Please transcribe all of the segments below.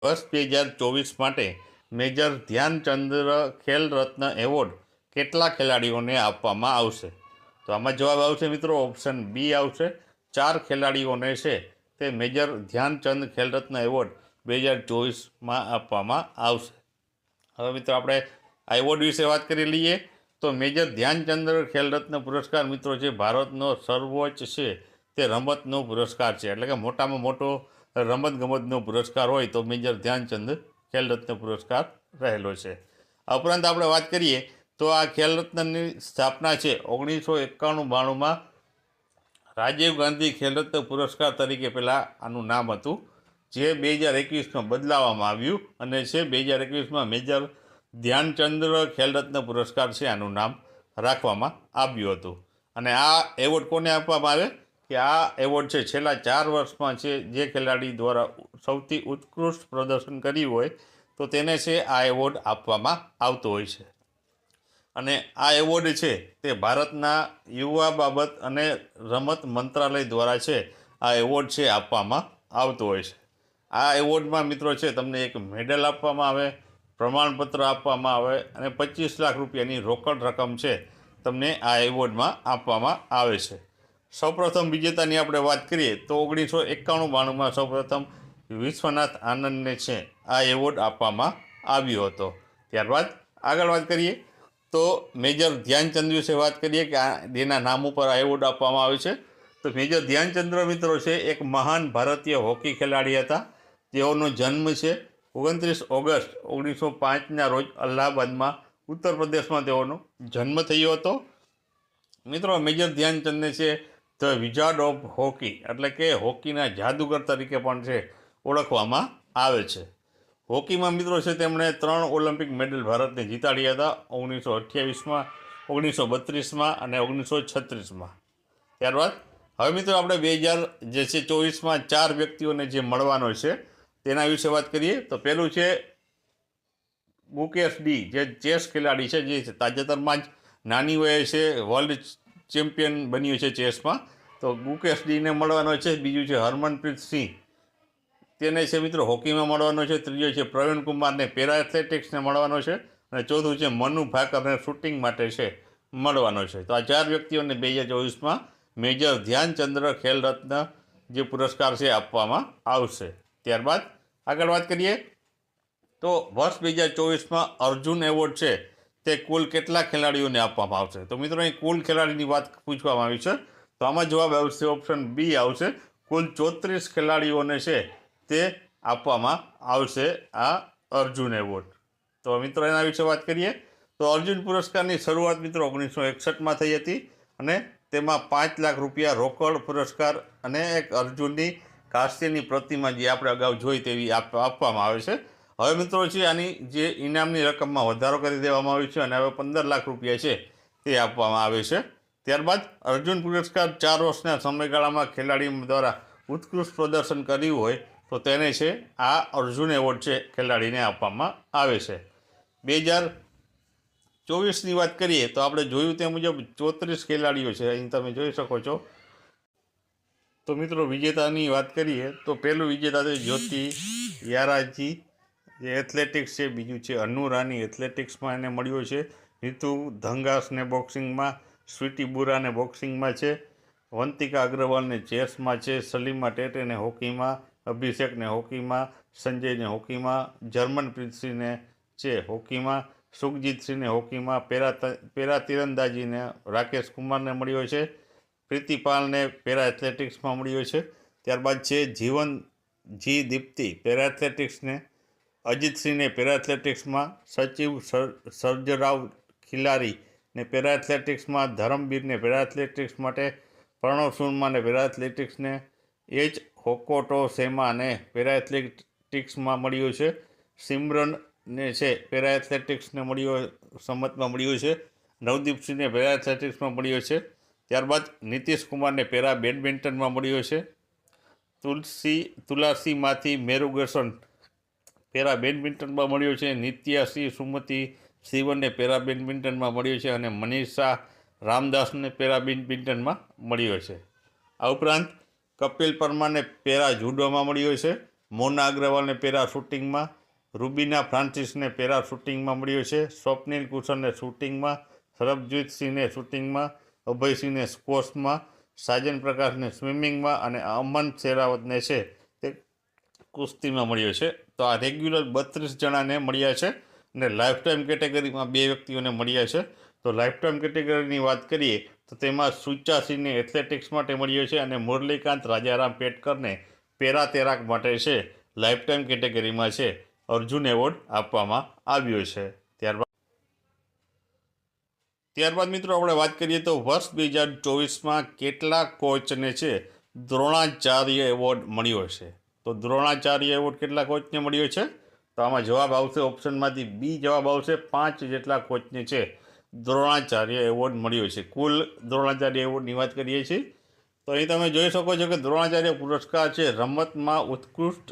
વર્ષ 2024 માટે major ધ્યાનચંદ્ર Khel Ratna award કેટલા ખેલાડીઓને આપવામાં આવશે? તો આમાં જવાબ આવશે મિત્રો ઓપ્શન બી આવશે. 4 ખેલાડીઓને છે તે મેજર ધ્યાનચંદ ખેલરત્ન એવોર્ડ 2024માં આપવામાં આવશે. હવે મિત્રો આપણે આ એવોર્ડ વિશે વાત કરી લઈએ. તો મેજર ધ્યાનચંદ્ર ખેલરત્ન પુરસ્કાર મિત્રો છે ભારતનો સર્વોચ્ચ છે તે રમતનો પુરસ્કાર છે. એટલે કે મોટામાં મોટો રમતગમતનો પુરસ્કાર હોય તો મેજર ધ્યાનચંદ ખેલરત્ન પુરસ્કાર રહેલો છે. આ ઉપરાંત આપણે વાત કરીએ તો આ ખેલરત્નની સ્થાપના છે 1991-92માં રાજીવ ગાંધી ખેલરત્ન પુરસ્કાર તરીકે પહેલાં આનું નામ હતું, જે 2021માં બદલાવવામાં આવ્યું અને છે 2021માં મેજર ધ્યાનચંદ્ર ખેલરત્ન પુરસ્કાર છે આનું નામ રાખવામાં આવ્યું હતું. અને આ એવોર્ડ કોને આપવામાં આવે કે આ એવોર્ડ છે છેલ્લા 4 વર્ષમાં છે જે ખેલાડી દ્વારા સૌથી ઉત્કૃષ્ટ પ્રદર્શન કર્યું હોય તો તેને છે આ એવોર્ડ આપવામાં આવતો હોય છે. અને આ એવોર્ડ છે તે ભારતના યુવા બાબત અને રમત મંત્રાલય દ્વારા છે આ એવોર્ડ છે આપવામાં આવતો હોય છે. આ એવોર્ડમાં મિત્રો છે તમને એક મેડલ આપવામાં આવે, પ્રમાણપત્ર આપવામાં આવે અને 25 લાખ રૂપિયાની રોકડ રકમ છે તમને આ એવોર્ડમાં આપવામાં આવે છે. સૌપ્રથમ વિજેતાની આપણે વાત કરીએ તો 1991-92માં સૌપ્રથમ વિશ્વનાથ આનંદને છે આ એવોર્ડ આપવામાં આવ્યો હતો. ત્યારબાદ આગળ વાત કરીએ તો મેજર ધ્યાનચંદ વિશે વાત કરીએ કે જેના નામ ઉપર આ એવોર્ડ આપવામાં આવે છે. તો મેજર ધ્યાનચંદ્ર મિત્રો છે એક મહાન ભારતીય હોકી ખેલાડી હતા. તેઓનો જન્મ છે 29 ઓગસ્ટ 1905ના રોજ અલ્હાબાદમાં ઉત્તર પ્રદેશમાં તેઓનો જન્મ થયો હતો. મિત્રો મેજર ધ્યાનચંદને છે ધ વિઝાર્ડ ઓફ હોકી એટલે કે હોકીના જાદુગર તરીકે પણ છે ઓળખવામાં આવે છે. હોકીમાં મિત્રો છે તેમણે 3 ઓલિમ્પિક મેડલ ભારતને જીતાડ્યા હતા 1928માં, 1932માં અને 1936માં. ત્યારબાદ હવે મિત્રો આપણે 2024માં 4 વ્યક્તિઓને જે મળવાનો છે તેના વિશે વાત કરીએ. તો પહેલું છે ગુકેશ ડી, જે ચેસ ખેલાડી છે, જે તાજેતરમાં જ નાની વયે છે વર્લ્ડ ચેમ્પિયન બન્યું છે ચેસમાં. તો ગુકેશ ડીને મળવાનો છે. બીજું છે હરમનપ્રીત સિંહ, તેને છે મિત્રો હોકીમાં મળવાનો છે. ત્રીજો છે પ્રવીણ કુમારને પેરા એથ્લેટિક્સને મળવાનો છે. અને ચોથું છે મનુ ભાકરને શૂટિંગ માટે છે મળવાનો છે. તો આ 4 વ્યક્તિઓને 2024માં મેજર ધ્યાનચંદ્ર ખેલરત્ન જે પુરસ્કાર છે આપવામાં આવશે. ત્યારબાદ આગળ વાત કરીએ તો વર્ષ 2024માં અર્જુન એવોર્ડ છે તે કુલ કેટલા ખેલાડીઓને આપવામાં આવશે? તો મિત્રો અહીં કુલ ખેલાડીની વાત પૂછવામાં આવી છે. તો આમાં જવાબ આવશે ઓપ્શન બી આવશે. કુલ 34 ખેલાડીઓને છે તે આપવામાં આવશે આ અર્જુન એવોર્ડ. તો મિત્રો એના વિશે વાત કરીએ તો અર્જુન પુરસ્કારની શરૂઆત મિત્રો 1961માં થઈ હતી અને તેમાં 5 લાખ રૂપિયા રોકડ પુરસ્કાર અને એક અર્જુનની કાસ્યની પ્રતિમા જે આપણે અગાઉ જોઈ તેવી આપવામાં આવે છે. હવે મિત્રો છે આની જે ઇનામની રકમમાં વધારો કરી દેવામાં આવ્યો છે અને હવે 15 લાખ રૂપિયા છે તે આપવામાં આવે છે. ત્યારબાદ અર્જુન પુરસ્કાર 4 વર્ષના સમયગાળામાં ખેલાડી દ્વારા ઉત્કૃષ્ટ પ્રદર્શન કર્યું હોય તો તેને છે આ અર્જુન એવોર્ડ છે ખેલાડીને આપવામાં આવે છે. 2024ની વાત કરીએ તો આપણે જોયું તે મુજબ 34 ખેલાડીઓ છે, અહીં તમે જોઈ શકો છો. તો મિત્રો વિજેતાની વાત કરીએ તો પહેલું વિજેતા છે જ્યોતિ યારાજી, જે એથ્લેટિક્સ છે. બીજું છે અનુ રાની, એથ્લેટિક્સમાં એને મળ્યો છે. નીતુ ધંગાસને બોક્સિંગમાં, સ્વીટી બુરાને બોક્સિંગમાં છે. વંતિકા અગ્રવાલને ચેસમાં છે. સલીમા ટેટેને હોકીમાં, અભિષેકને હોકીમાં, સંજયને હોકીમાં, જર્મનપ્રીતસિંહને છે હોકીમાં, સુખજીતસિંહને હોકીમાં, પેરા તીરંદાજીને રાકેશ કુમારને મળ્યો છે. પ્રીતિપાલને પેરા એથ્લેટિક્સમાં મળ્યો છે. ત્યારબાદ છે જીવન જી દીપ્તિ પેરા એથ્લેટિક્સને, અજીતસિંહને પેરા એથ્લેટિક્સમાં, સચિવ સર્જરાવ ખિલારીને પેરા એથ્લેટિક્સમાં, ધરમબીરને પેરા એથ્લેટિક્સ માટે, પ્રણવ સુરમાને પેરા એથ્લેટિક્સને, એચ હોકોટો સેમાને પેરા એથ્લેટિક્સમાં મળ્યો છે. સિમરનને છે પેરા એથ્લેટિક્સને સમતમાં મળ્યો છે. નવદીપસિંહને પેરા એથ્લેટિક્સમાં મળ્યો છે. ત્યારબાદ નીતિશ કુમારને પેરા બેડમિન્ટનમાં મળ્યો છે. તુલાસીમાંથી મેરુગેસન પેરા બેડમિન્ટનમાં મળ્યો છે. નિત્યાસિંહ સુમતિ શિવનને પેરા બેડમિન્ટનમાં મળ્યો છે અને મનીષા રામદાસને પેરા બેડમિન્ટનમાં મળ્યો છે. આ ઉપરાંત કપિલ પરમારને પેરા જુડોમાં મળ્યો છે. મોના અગ્રવાલને પેરા શૂટિંગમાં, રૂબીના ફ્રાન્સિસને પેરા શૂટિંગમાં મળ્યો છે, સ્વપ્નિલ કુશરને શૂટિંગમાં, સરબજીતસિંહને શૂટિંગમાં, અભયસિંહને સ્કોર્ટ્સમાં, સાજન પ્રકાશને સ્વિમિંગમાં અને અમન શેરાવતને છે તે કુસ્તીમાં મળ્યો છે. તો આ રેગ્યુલર 32 જણાને મળ્યા છે અને લાઈફ ટાઈમ કેટેગરીમાં 2 વ્યક્તિઓને મળ્યા છે. તો લાઈફ ટાઈમ કેટેગરીની વાત કરીએ તો તેમાં સુચા સિંહને એથ્લેટિક્સ માટે મળ્યો છે અને મુરલીકાંત રાજારામ પેટકરને પેરા તેરાક માટે છે લાઈફ ટાઈમ કેટેગરીમાં છે અર્જુન એવોર્ડ આપવામાં આવ્યો છે. ત્યારબાદ મિત્રો આપણે વાત કરીએ તો વર્ષ 2024માં કેટલા કોચને છે દ્રોણાચાર્ય એવોર્ડ મળ્યો છે. તો દ્રોણાચાર્ય એવોર્ડ કેટલા કોચને મળ્યો છે? તો આમાં જવાબ આવશે ઓપ્શનમાંથી બી જવાબ આવશે. 5 જેટલા કોચને છે દ્રોણાચાર્ય એવોર્ડ મળ્યો છે. કુલ દ્રોણાચાર્ય એવોર્ડની વાત કરીએ છીએ તો અહીં તમે જોઈ શકો છો કે દ્રોણાચાર્ય પુરસ્કાર છે રમતમાં ઉત્કૃષ્ટ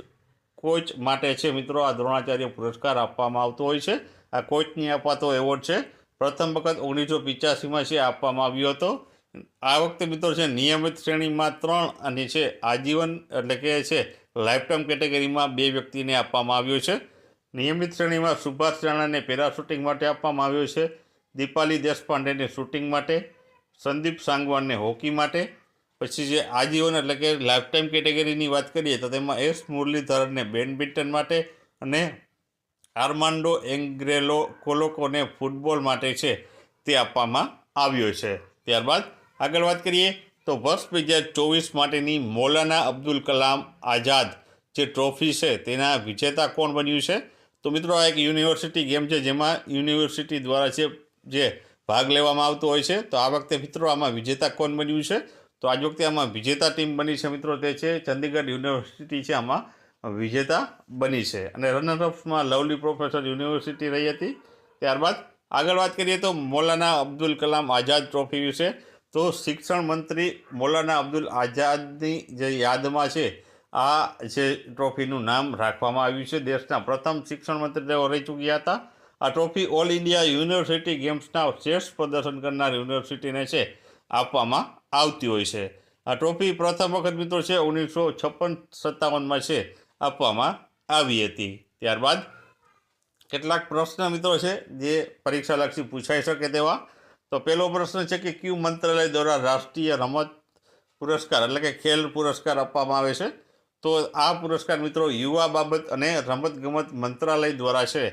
કોચ માટે છે મિત્રો. આ દ્રોણાચાર્ય પુરસ્કાર આપવામાં આવતો હોય છે. આ કોચની અપાતો એવોર્ડ છે. પ્રથમ વખત 1985માં છે આપવામાં આવ્યો હતો. આ વખતે મિત્રો છે નિયમિત શ્રેણીમાં 3 અને છે આજીવન એટલે કે છે લાઈફ ટાઈમ કેટેગરીમાં 2 વ્યક્તિને આપવામાં આવ્યો છે. નિયમિત શ્રેણીમાં સુભાષ રાણાને પેરા શૂટિંગ માટે આપવામાં આવ્યો છે, દીપાલી દેશપાંડેને શૂટિંગ માટે, સંદીપ સાંગવાનને હોકી માટે. પછી જે આજીવન એટલે કે લાઈફ ટાઈમ કેટેગરીની વાત કરીએ તો તેમાં એસ મુરલીધરનને બેડમિન્ટન માટે અને આર્માન્ડો એંગ્રેલો કોલોકોને ફૂટબોલ માટે છે તે આપવામાં આવ્યો છે. ત્યારબાદ આગળ વાત કરીએ તો વર્ષ 2024 માટેની મૌલાના અબ્દુલ કલામ આઝાદ જે ટ્રોફી છે તેના વિજેતા કોણ બન્યું છે? તો મિત્રો આ એક યુનિવર્સિટી ગેમ છે જેમાં યુનિવર્સિટી દ્વારા છે જે ભાગ લેવામાં આવતો હોય છે. તો આ વખતે મિત્રો આમાં વિજેતા કોણ બન્યું છે? તો આજ વખતે આમાં વિજેતા ટીમ બની છે મિત્રો તે છે ચંદીગઢ યુનિવર્સિટી છે આમાં વિજેતા બની છે અને રનરઅપ્સમાં લવલી પ્રોફેસર યુનિવર્સિટી રહી હતી. ત્યારબાદ આગળ વાત કરીએ તો મૌલાના અબ્દુલ કલામ આઝાદ ટ્રોફી વિશે. તો શિક્ષણ મંત્રી મૌલાના અબ્દુલ આઝાદની જે યાદમાં છે આ જે ટ્રોફીનું નામ રાખવામાં આવ્યું છે. દેશના પ્રથમ શિક્ષણ મંત્રી તેઓ રહી ચૂક્યા હતા. આ ટ્રોફી ઓલ ઇન્ડિયા યુનિવર્સિટી ગેમ્સના શ્રેષ્ઠ પ્રદર્શન કરનાર યુનિવર્સિટીને છે આપવામાં આવતી હોય છે. આ ટ્રોફી પ્રથમ વખત મિત્રો છે 1956-57માં છે આપવામાં આવી હતી. ત્યારબાદ કેટલાક પ્રશ્ન મિત્રો છે જે પરીક્ષાલક્ષી પૂછાઈ શકે તેવા. તો પહેલો પ્રશ્ન છે કે કયું મંત્રાલય દ્વારા રાષ્ટ્રીય રમત પુરસ્કાર એટલે કે ખેલ પુરસ્કાર આપવામાં આવે છે? તો આ પુરસ્કાર મિત્રો યુવા બાબત અને રમતગમત મંત્રાલય દ્વારા છે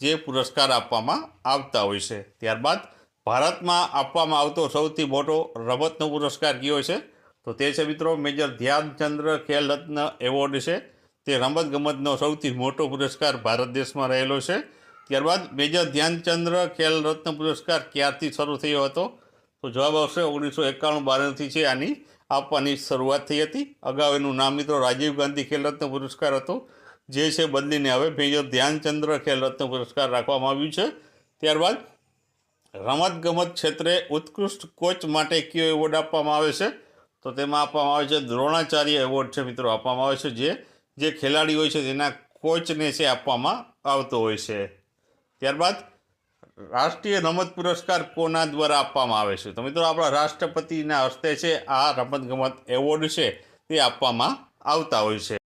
જે પુરસ્કાર આપવામાં આવતા હોય છે. ત્યારબાદ ભારતમાં આપવામાં આવતો સૌથી મોટો રમતનો પુરસ્કાર કયો છે? તો તે છે મિત્રો મેજર ધ્યાનચંદ્ર ખેલ રત્ન એવોર્ડ છે. તે રમતગમતનો સૌથી મોટો પુરસ્કાર ભારત દેશમાં રહેલો છે. ત્યારબાદ મેજર ધ્યાનચંદ્ર ખેલ રત્ન પુરસ્કાર ક્યારથી શરૂ થયો હતો? તો જવાબ આવશે 1991-92થી છે આની આપવાની શરૂઆત થઈ હતી. અગાઉ એનું નામ મિત્રો રાજીવ ગાંધી ખેલ રત્ન પુરસ્કાર હતો જે છે બદલીને હવે મેજર ધ્યાનચંદ્ર ખેલ રત્ન પુરસ્કાર રાખવામાં આવ્યું છે. ત્યારબાદ રમતગમત ક્ષેત્રે ઉત્કૃષ્ટ કોચ માટે કયો એવોર્ડ આપવામાં આવે છે? તો તેમાં આપવામાં આવે છે દ્રોણાચાર્ય એવોર્ડ છે મિત્રો આપવામાં આવે છે જે ખેલાડી હોય છે તેના કોચને છે આપવામાં આવતો હોય છે. ત્યારબાદ રાષ્ટ્રીય રમત પુરસ્કાર કોના દ્વારા આપવામાં આવે છે? તો મિત્રો આપણા રાષ્ટ્રપતિના હસ્તે છે આ રમતગમત એવોર્ડ છે તે આપવામાં આવતા હોય છે.